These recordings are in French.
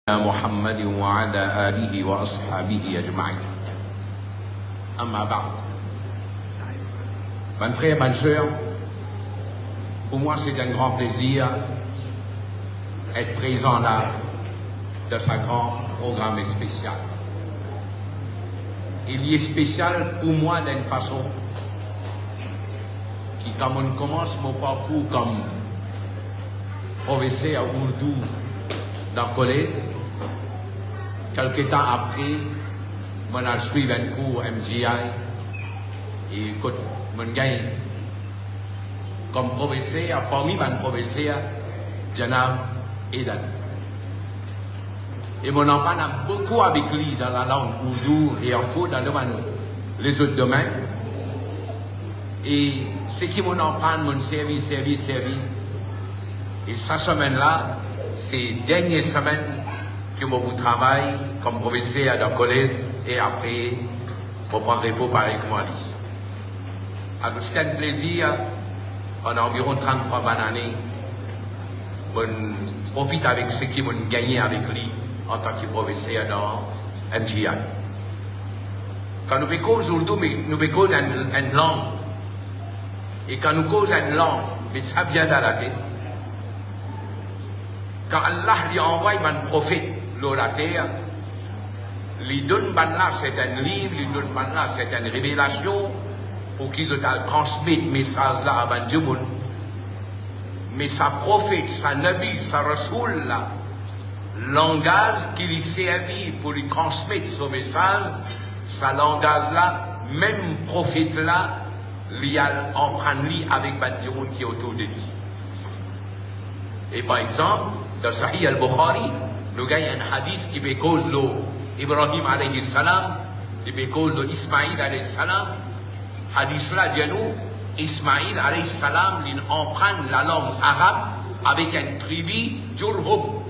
محمد وعلى آله وأصحابه أجمعين. أما بعد, mes frères, mes sœurs, pour moi c'est un grand plaisir d'être présent là dans ce grand programme spécial. Il est spécial pour moi d'une façon qui, quand on commence mon parcours comme professeur à Ourdou dans le collège, quelques temps après, je suis suivi un cours MGI et quand je gagne comme professeur, parmi mes professeurs, Janab Edan. Et mon enfant a beaucoup avec lui dans la langue ourdou et encore dans les autres domaines. Et ce qui mon enfant m'a servi. Et cette semaine-là, c'est la dernière semaine que je travaille comme professeur dans le collège et après, pour prendre repos avec moi. Alors, c'est un plaisir. On a environ 33 années. Je profite avec ce qui m'a gagné avec lui en tant que professeur dans MGI. Quand nous parlons aujourd'hui, nous parlons une langue. Et quand nous parlons une langue, mais ça vient dans la tête. Quand Allah lui envoie un prophète sur la terre, lui donne là c'est un livre, lui donne là c'est une révélation pour qu'il transmette le message là à Ben Djemoun. Mais sa prophète, sa nabi, sa rasoul là, langage qui lui servit pour lui transmettre ce message, sa langage là, même prophète là, lui a emprunté avec Ben Djemoun qui est autour de lui. Et par exemple, dans Sahih al-Bukhari, nous avons un hadith qui peut cause Ibrahim alayhi salam, qui peut cause Ismaïl alayhi salam. Hadith là, dit nous, Ismaïl alayhi salam, il emprunte la langue arabe avec un tribu Jurhum.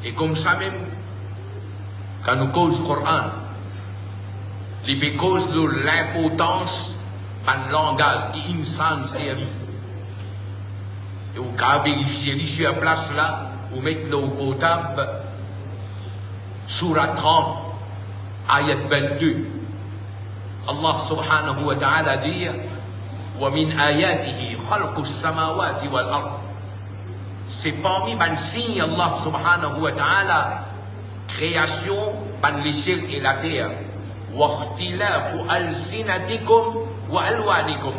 Et comme ça même, quand nous cause le Coran, il peut cause l'importance d'un langage qui est insan servi. Et vous pouvez vérifier sur la place là, vous mettez le potable, Surat 30, ayat 22. Allah subhanahu wa ta'ala dit وَمِنْ آيَاتِهِ خَلْقُ السَّمَاوَاتِ وَالْأَرْضِ. C'est parmi les signes Allah subhanahu wa ta'ala, création, les ciels et la terre. وَاخْتِلَافُ أَلْسِنَتِكُمْ وَأَلْوَانِكُمْ.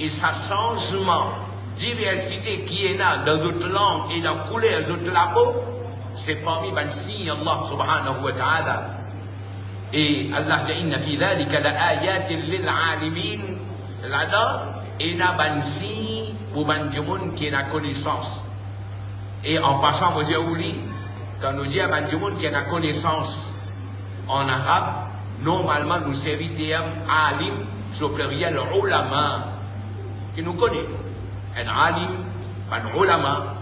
Et sa changement, diversité qui est là dans d'autres langues et dans couleurs d'autres labos, c'est parmi les signes Allah subhanahu wa ta'ala. Et Allah dit inna fi dhalika la ayatin lil alimin. Là-dedans, il y a un signe pour les gens qui ont la connaissance. Et en passant, vous dire oui, quand nous disons les gens qui ont la connaissance en arabe, normalement nous servitons alim, sur le pluriel ulama, qui nous connaît. Un alim, un ulama,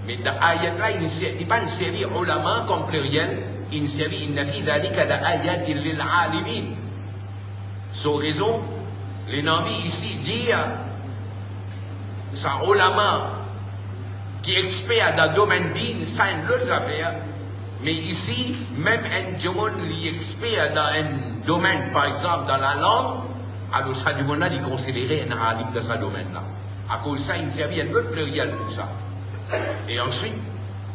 mais dans l'ayat là, il n'est pas servi ulama comme pluriel, il servi inna fi dhalika la ayatin lil alimin. Sur raison, les nabis ici disent, c'est un ulama qui est expert dans le domaine din, ça une autre affaire, mais ici, même un djemon qui est expert dans un domaine, par exemple dans la langue, alors ça du monde là, il considérait un alim dans ce domaine-là. À cause de ça, il servait un autre pluriel pour ça. Et ensuite,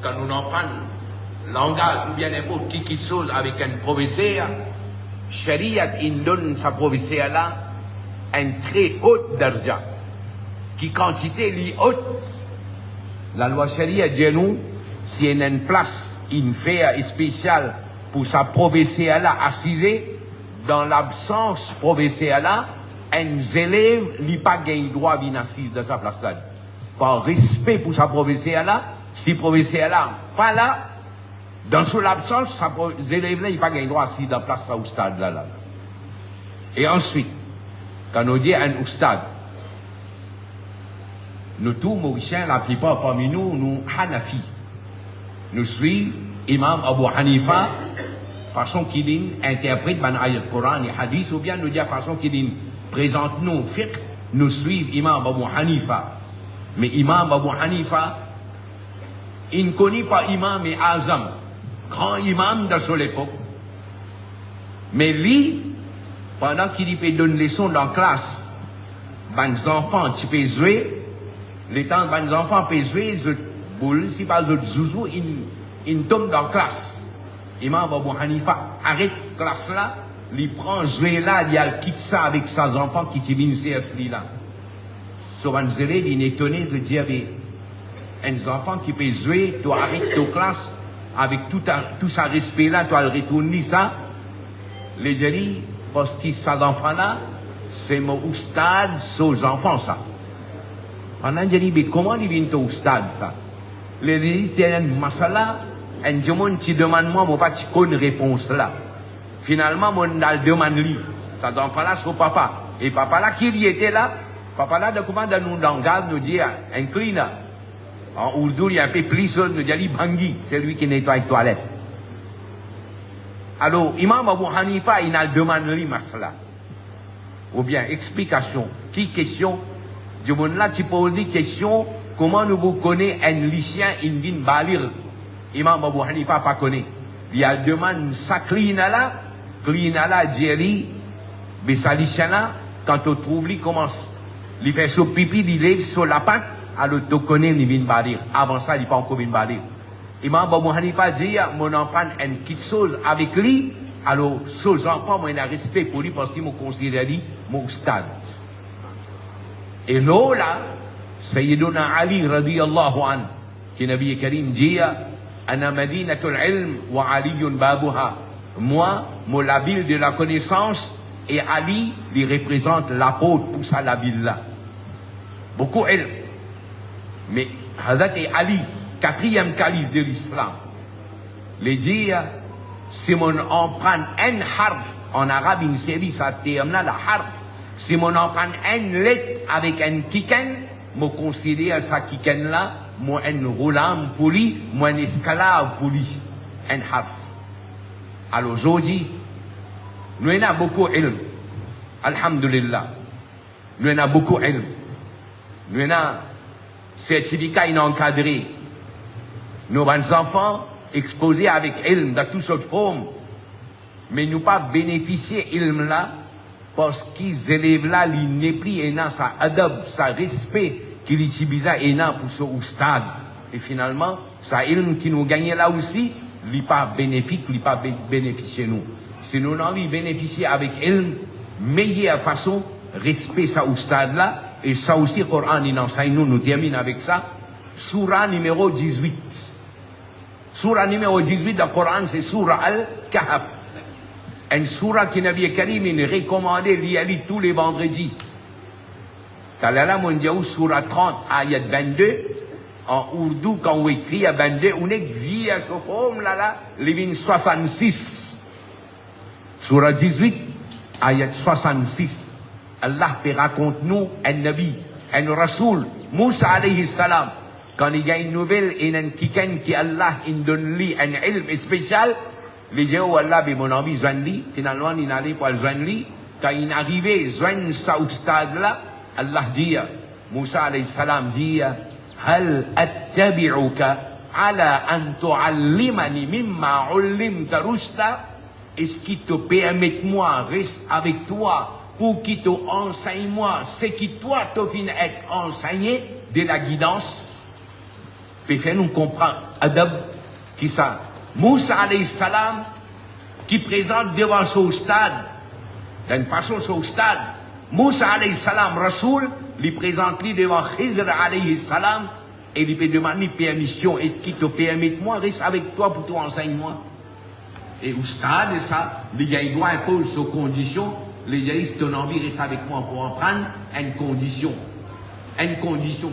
quand nous en prenons langage ou bien n'importe qui chose avec un professeur, Shariat, il donne sa professeur là un très haut darja, qui quantité lui haute. La loi Shariat dit nous, si il y a une place, une faire spéciale pour sa professeur là assisée, dans l'absence professeur là, un élève n'a pas gagné droit à venir assis dans sa place là. Par respect pour sa professeur là, si professeur là pas là, dans son absence, sa élève là n'a pas gagné droit à assis dans la place là au stade là. Et ensuite, quand on dit un oustad, nous tous Mauriciens, la plupart parmi nous, nous Hanafi, nous suivons Imam Abu Hanifa, façon qu'il interprète ban ayat Coran et hadith, ou bien nous dire façon qu'il présente nous fiqh, nous suivons Imam Abu Hanifa. Mais Imam Abu Hanifa, il ne connaît pas Imam et Azam, grand imam de son époque. Mais lui, pendant qu'il peut donner leçon dans la classe, les enfants, tu peux jouer, les temps, les enfants peuvent jouer, si pas de zouzou, ils tombent dans la classe. Imam Abu Hanifa arrête la classe là, il prend jouer là, il quitte ça avec ses enfants qui t'y ce là. Souvent, il est étonné de dire, un enfant qui peut jouer, tu arrêtes ta classe, avec tout ça respect là, tu vas retourner ça. Les gens disent, parce que ces enfants-là, c'est mon oustad, aux enfants ça. On a dit, mais comment ils viennent au stade ça? Les gens disent, un masala, un demande, tu demandes moi, pas une réponse là. Finalement, mon demande lui, ces enfants-là, c'est au papa. Et papa là, qui était là, papa là, de comment nous langage, nous dit, incline. En ourdou, il y a un peu plus, nous dit, bangui, c'est lui qui nettoie les toilettes. Alors, Imam Abu Hanifa, il a demandé lui, masala. Ou bien, explication. Qui question? Du monde là, tu poses des questions, comment nous vous connaissons un lycéen, il vient balir. Imam Abu Hanifa pas connaît. Il a demandé ça, clina là, dit, mais ça lycéen là, quand on trouve, il commence. Il fait son pipi, il lève sur la patte, alors tu connais, il vient balir. Avant ça, il n'est pas encore venu balir. Imam Abu Hanifa dit, mon enfant a une petite chose avec lui, alors, ces enfants, moi, j'ai un respect pour lui parce qu'il me considère lui, mon stade. Et là, Sayyiduna Ali, radiyallahu an, qui Nabi Karim dit, Ana madinatul ilm wa aliyun babuha. Moi, la ville de la connaissance, et Ali, il représente l'apôtre pour ça, la ville là. Beaucoup ilm. Mais, Hazrat et Ali, 4e calife de l'islam, les dit, si mon emprunte un harf, en arabe, il s'évit ça terme là, la harf. Si mon emprunte une lettre avec un kiken, me considère ça kiken là, moi un roulant pour lui, moi un esclave pour lui. Un harf. Alors aujourd'hui, nous avons beaucoup d'ilm. Alhamdulillah. Nous avons beaucoup d'ilm. Nous avons certificat encadré. Nos enfants exposés avec ilm de toutes sortes de formes, mais nous pas bénéficier ilm là parce qu'ils élèvent là l'inépris et non sa adab, sa respect qu'il utilise et non pour ce oustad. Et finalement, ça ilm qui nous gagne là aussi, il pas bénéfique, il pas bénéficier nous. Si nous avons envie de bénéficier avec ilm, meilleure façon, respect ça oustad là, et ça aussi, le Coran il enseigne nous termine avec ça. Surah numéro 18. Surah numéro 18 du Coran, c'est Surah Al-Kahf. Une surah qui Nabi Karim il recommandé d'y aller tous les vendredis. Talala Mondiaou, Surah 30, ayat 22. En ourdou, quand on écrit à 22, on est via ce forme là, les 66. Surah 18, ayat 66. Allah raconte nous un Nabi, un Rasoul, Moussa alayhi salam. Quand il y a une nouvelle et un kiken qui Allah il donne lui un ilm spécial, les gens Allah ben mon envie joindre lui, finalement il n'allait pas joindre lui. Quand il est arrivé joindre ça au stade là, Allah dit, Moussa alayhi salam dit, Hal attabi'uka ala an tu'allimani mimma 'ullimta rushda. Est-ce qu'il te permet moi reste avec toi pour qu'il te enseigne moi ce qui toi te finit être enseigné de la guidance? Puis fait nous comprendre adab qui ça Moussa alayhi salam qui présente devant son stade d'une façon son stade Moussa alayhi salam Rasoul lui présente lui devant Khizr alayhi salam et lui peut demander permission. Est-ce qu'il te permet moi reste avec toi pour toi enseigner moi? Et au stade de ça les gars il doit imposer ses conditions. Les gars ils ont envie de rester avec moi pour en prendre une condition.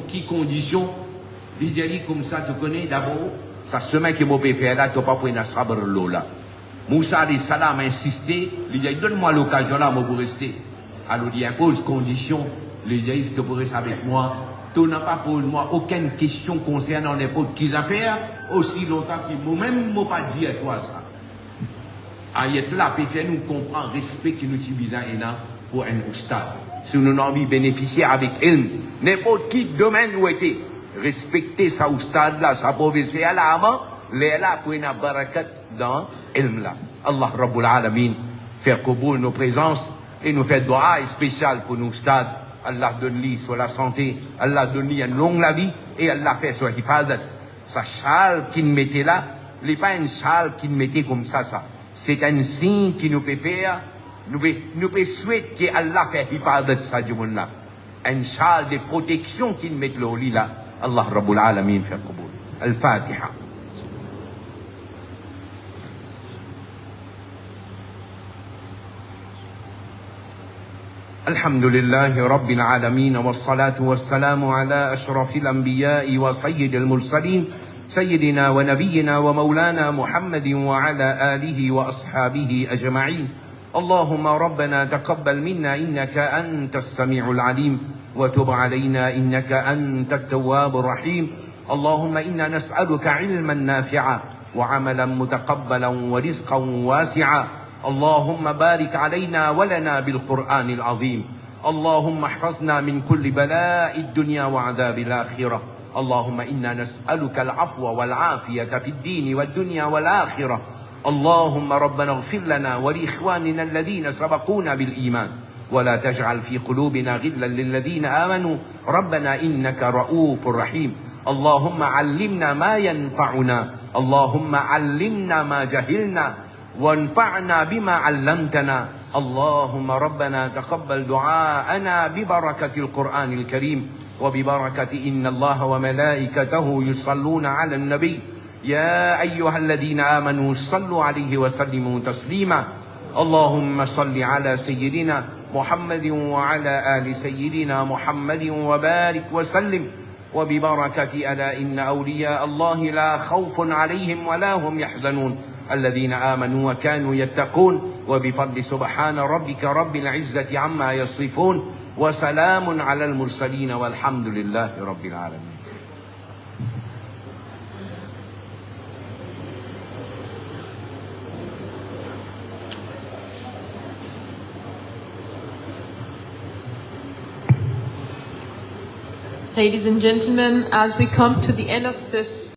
Qui condition? Les gens comme ça, tu connais d'abord, ça semaine que je peux faire là, tu n'as pas pris un sabre là. Moussa alayhi salam a insisté, les gens donne-moi l'occasion là, moi pour rester. Alors il impose condition, les gens tu peux rester avec moi, tu n'as pas posé moi aucune question concernant n'importe qui affaire, aussi longtemps que moi-même, je ne pas dit à toi ça. Ayat là, peut faire nous comprendre respect que nous utilisons pour un oustad. Si nous avons envie de bénéficier avec ilm, n'importe qui domaine où était. respecter sa oustad là, sa professeur là, les là pour une barakat dans ilm là. Allah Rabbul Alamin fait qaboul nos présences et nous fait dua spécial pour nos oustad. Allah donne-lui sur la santé, Allah donne-lui une longue la vie et Allah fait sur hifadat. Sa châle qu'il mettait là, n'est pas une châle qu'il mettait comme ça. C'est un signe qui nous peut faire, nous peut souhaiter qu'Allah fait hifadat sa jumun là. Un châle de protection qu'il met le lit là. Allah Rabbul Alamin fait qaboul. Al-Fatiha. الحمد لله رب العالمين والصلاة والسلام على أشرف الأنبياء وسيد المرسلين سيدنا ونبينا ومولانا محمد وعلى آله وأصحابه أجمعين. اللهم ربنا تقبل منا إنك أنت السميع العليم وتب علينا إنك أنت التواب الرحيم. اللهم إنا نسألك علما نافعا وعملا متقبلا ورزقا واسعا. اللهم بارك علينا ولنا بالقرآن العظيم. اللهم احفظنا من كل بلاء الدنيا وعذاب الآخرة. اللهم إنا نسألك العفو والعافية في الدين والدنيا والآخرة. اللهم ربنا اغفر لنا ولإخواننا الذين سبقونا بالإيمان ولا تجعل في قلوبنا غلا للذين آمنوا ربنا إنك رؤوف رحيم. اللهم علمنا ما ينفعنا. اللهم علمنا ما جهلنا وانفعنا بما علمتنا. اللهم ربنا تقبل دعاءنا ببركة القرآن الكريم وببركة إن الله وملائكته يصلون على النبي يا أيها الذين آمنوا صلوا عليه وسلموا تسليما. اللهم صل على سيدنا محمد وعلى آل سيدنا محمد وبارك وسلم وببركة ألا إن أولياء الله لا خوف عليهم ولا هم يحزنون الذين آمنوا وكانوا يتقون. وبفضل سبحان ربك رب العزة عما يصفون وسلام على المرسلين والحمد لله رب العالمين. Ladies and gentlemen, as we come to the end of this